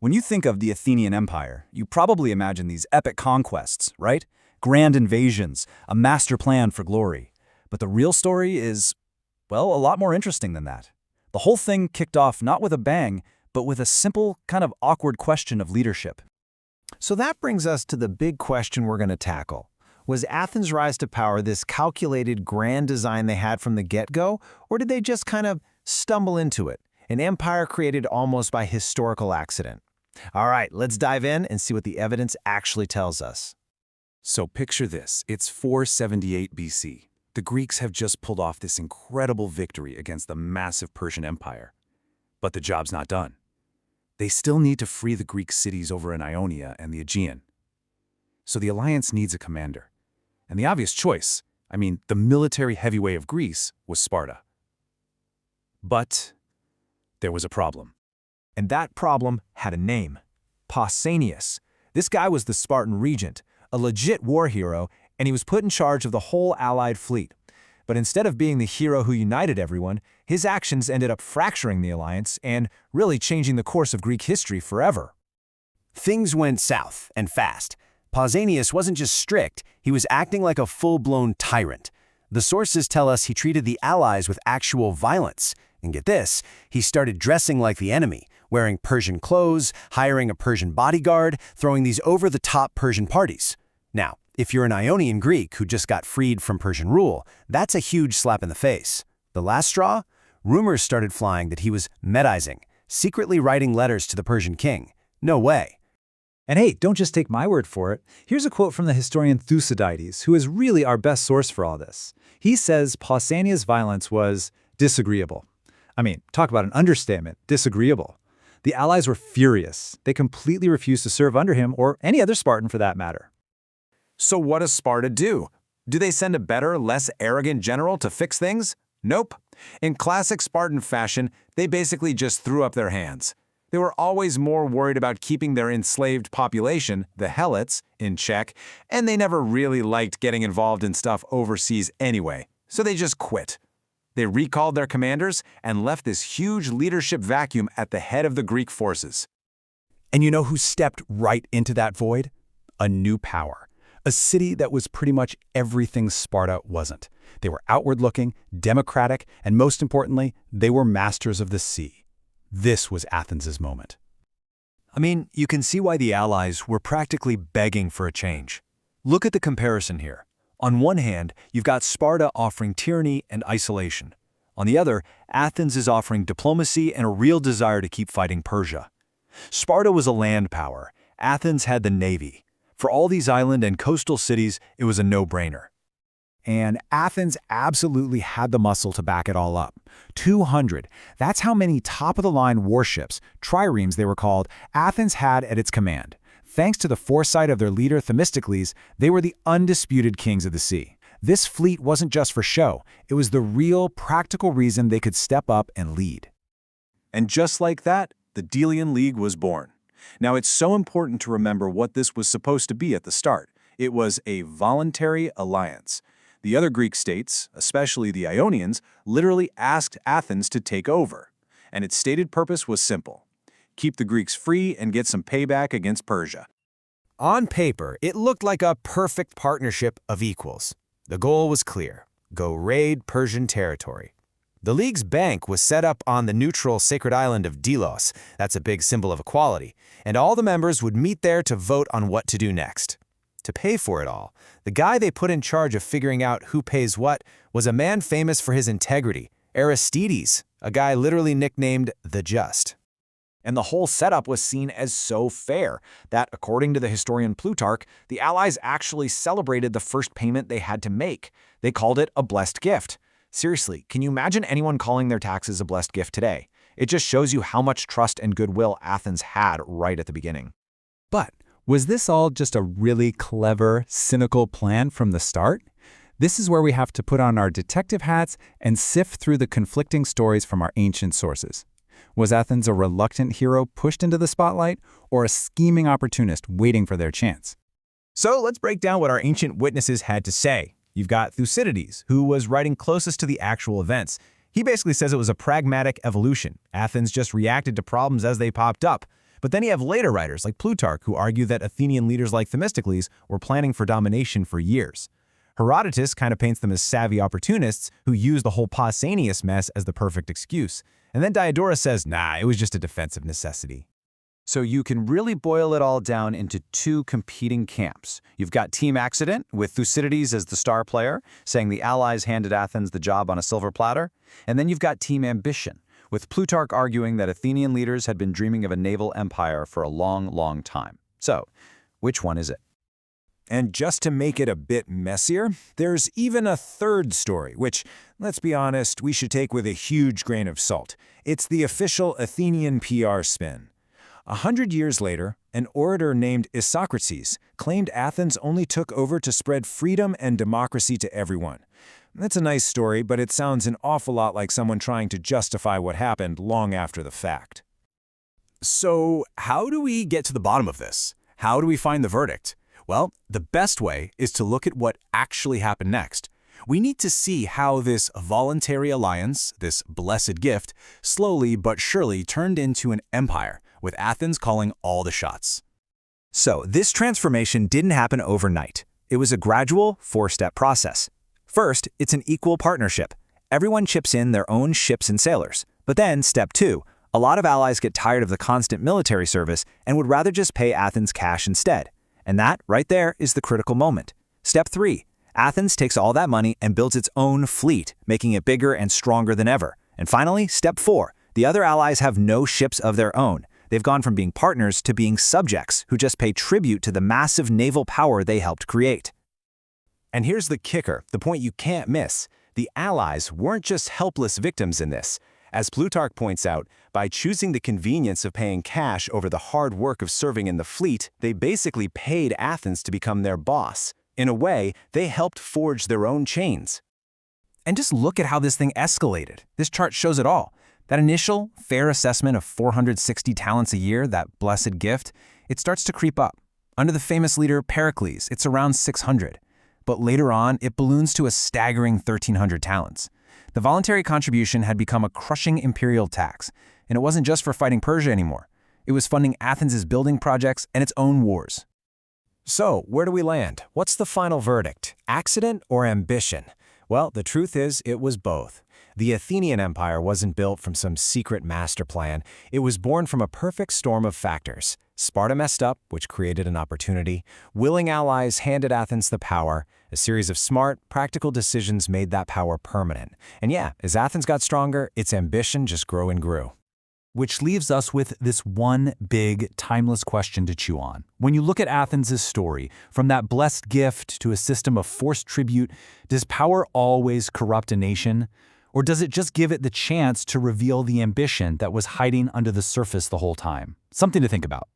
When you think of the Athenian Empire, you probably imagine these epic conquests, right? Grand invasions, a master plan for glory. But the real story is, well, a lot more interesting than that. The whole thing kicked off not with a bang, but with a simple, kind of awkward question of leadership. So that brings us to the big question we're going to tackle. Was Athens' rise to power this calculated grand design they had from the get-go, or did they just kind of stumble into it, an empire created almost by historical accident? All right, let's dive in and see what the evidence actually tells us. So picture this, it's 478 BC. The Greeks have just pulled off this incredible victory against the massive Persian Empire. But the job's not done. They still need to free the Greek cities over in Ionia and the Aegean. So the alliance needs a commander. And the obvious choice, the military heavyweight of Greece, was Sparta. But there was a problem. And that problem had a name: Pausanias. This guy was the Spartan regent, a legit war hero, and he was put in charge of the whole allied fleet. But instead of being the hero who united everyone, his actions ended up fracturing the alliance and really changing the course of Greek history forever. Things went south, and fast. Pausanias wasn't just strict, he was acting like a full-blown tyrant. The sources tell us he treated the allies with actual violence. And get this, he started dressing like the enemy, wearing Persian clothes, hiring a Persian bodyguard, throwing these over-the-top Persian parties. Now, if you're an Ionian Greek who just got freed from Persian rule, that's a huge slap in the face. The last straw? Rumors started flying that he was Medizing, secretly writing letters to the Persian king. No way. And hey, don't just take my word for it. Here's a quote from the historian Thucydides, who is really our best source for all this. He says Pausanias' violence was disagreeable. Talk about an understatement, disagreeable. The allies were furious. They completely refused to serve under him or any other Spartan for that matter. So what does Sparta do? Do they send a better, less arrogant general to fix things? Nope. In classic Spartan fashion, they basically just threw up their hands. They were always more worried about keeping their enslaved population, the Helots, in check, and they never really liked getting involved in stuff overseas anyway, so they just quit. They recalled their commanders and left this huge leadership vacuum at the head of the Greek forces. And you know who stepped right into that void? A new power. A city that was pretty much everything Sparta wasn't. They were outward-looking, democratic, and most importantly, they were masters of the sea. This was Athens' moment. You can see why the allies were practically begging for a change. Look at the comparison here. On one hand, you've got Sparta offering tyranny and isolation. On the other, Athens is offering diplomacy and a real desire to keep fighting Persia. Sparta was a land power. Athens had the navy. For all these island and coastal cities, it was a no-brainer. And Athens absolutely had the muscle to back it all up. 200. That's how many top-of-the-line warships, triremes they were called, Athens had at its command. Thanks to the foresight of their leader Themistocles, they were the undisputed kings of the sea. This fleet wasn't just for show. It was the real, practical reason they could step up and lead. And just like that, the Delian League was born. Now, it's so important to remember what this was supposed to be at the start. It was a voluntary alliance. The other Greek states, especially the Ionians, literally asked Athens to take over. And its stated purpose was simple: keep the Greeks free and get some payback against Persia. On paper, it looked like a perfect partnership of equals. The goal was clear: go raid Persian territory. The League's bank was set up on the neutral sacred island of Delos. That's a big symbol of equality. And all the members would meet there to vote on what to do next. To pay for it all, the guy they put in charge of figuring out who pays what was a man famous for his integrity, Aristides, a guy literally nicknamed the Just. And the whole setup was seen as so fair that, according to the historian Plutarch, the allies actually celebrated the first payment they had to make. They called it a blessed gift. Seriously, can you imagine anyone calling their taxes a blessed gift today? It just shows you how much trust and goodwill Athens had right at the beginning. But was this all just a really clever, cynical plan from the start? This is where we have to put on our detective hats and sift through the conflicting stories from our ancient sources. Was Athens a reluctant hero pushed into the spotlight, or a scheming opportunist waiting for their chance? So let's break down what our ancient witnesses had to say. You've got Thucydides, who was writing closest to the actual events. He basically says it was a pragmatic evolution. Athens just reacted to problems as they popped up. But then you have later writers like Plutarch who argue that Athenian leaders like Themistocles were planning for domination for years. Herodotus kind of paints them as savvy opportunists who use the whole Pausanias mess as the perfect excuse. And then Diodorus says, nah, it was just a defensive necessity. So you can really boil it all down into two competing camps. You've got Team Accident, with Thucydides as the star player, saying the allies handed Athens the job on a silver platter. And then you've got Team Ambition, with Plutarch arguing that Athenian leaders had been dreaming of a naval empire for a long, long time. So, which one is it? And just to make it a bit messier, there's even a third story, which, let's be honest, we should take with a huge grain of salt. It's the official Athenian PR spin. 100 years later, an orator named Isocrates claimed Athens only took over to spread freedom and democracy to everyone. That's a nice story, but it sounds an awful lot like someone trying to justify what happened long after the fact. So, how do we get to the bottom of this? How do we find the verdict? Well, the best way is to look at what actually happened next. We need to see how this voluntary alliance, this blessed gift, slowly but surely turned into an empire, with Athens calling all the shots. So, this transformation didn't happen overnight. It was a gradual, four-step process. First, it's an equal partnership. Everyone chips in their own ships and sailors. But then, step 2, a lot of allies get tired of the constant military service and would rather just pay Athens cash instead. And that, right there, is the critical moment. Step 3, Athens takes all that money and builds its own fleet, making it bigger and stronger than ever. And finally, step 4, the other allies have no ships of their own. They've gone from being partners to being subjects who just pay tribute to the massive naval power they helped create. And here's the kicker, the point you can't miss. The allies weren't just helpless victims in this. As Plutarch points out, by choosing the convenience of paying cash over the hard work of serving in the fleet, they basically paid Athens to become their boss. In a way, they helped forge their own chains. And just look at how this thing escalated. This chart shows it all. That initial, fair assessment of 460 talents a year, that blessed gift, it starts to creep up. Under the famous leader Pericles, it's around 600. But later on, it balloons to a staggering 1,300 talents. The voluntary contribution had become a crushing imperial tax, and it wasn't just for fighting Persia anymore. It was funding Athens' building projects and its own wars. So, where do we land? What's the final verdict? Accident or ambition? Well, the truth is, it was both. The Athenian Empire wasn't built from some secret master plan. It was born from a perfect storm of factors. Sparta messed up, which created an opportunity. Willing allies handed Athens the power. A series of smart, practical decisions made that power permanent. And yeah, as Athens got stronger, its ambition just grew and grew. Which leaves us with this one big, timeless question to chew on. When you look at Athens' story, from that blessed gift to a system of forced tribute, does power always corrupt a nation? Or does it just give it the chance to reveal the ambition that was hiding under the surface the whole time? Something to think about.